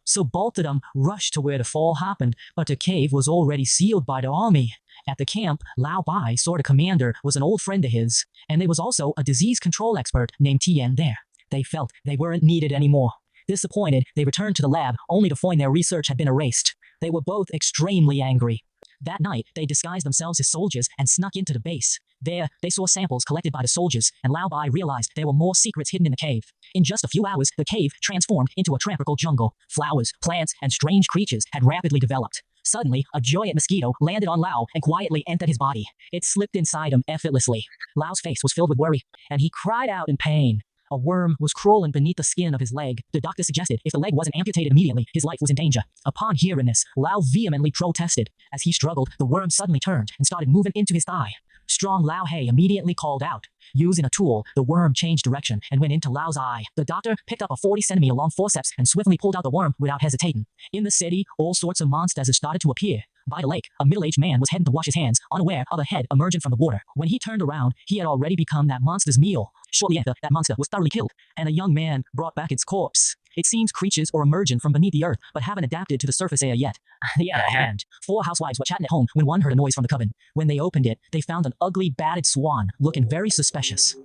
So both of them rushed to where the fall happened, but the cave was already sealed by the army. At the camp, Lao Bai saw the commander was an old friend of his, and there was also a disease control expert named Tian there. They felt they weren't needed anymore. Disappointed, they returned to the lab, only to find their research had been erased. They were both extremely angry. That night, they disguised themselves as soldiers and snuck into the base. There, they saw samples collected by the soldiers, and Lao Bai realized there were more secrets hidden in the cave. In just a few hours, the cave transformed into a tropical jungle. Flowers, plants, and strange creatures had rapidly developed. Suddenly, a giant mosquito landed on Lao and quietly entered his body. It slipped inside him effortlessly. Lao's face was filled with worry, and he cried out in pain. A worm was crawling beneath the skin of his leg. The doctor suggested if the leg wasn't amputated immediately, his life was in danger. Upon hearing this, Lao vehemently protested. As he struggled, the worm suddenly turned and started moving into his thigh. Strong Lao He immediately called out. Using a tool, the worm changed direction and went into Lao's eye. The doctor picked up a 40-centimeter long forceps and swiftly pulled out the worm without hesitating. In the city, all sorts of monsters had started to appear. By the lake, a middle-aged man was heading to wash his hands, unaware of a head emerging from the water. When he turned around, he had already become that monster's meal. Shortly after, that monster was thoroughly killed, and a young man brought back its corpse. It seems creatures are emerging from beneath the earth, but haven't adapted to the surface air yet. On the other hand, 4 housewives were chatting at home when one heard a noise from the coven. When they opened it, they found an ugly, battered swan, looking very suspicious.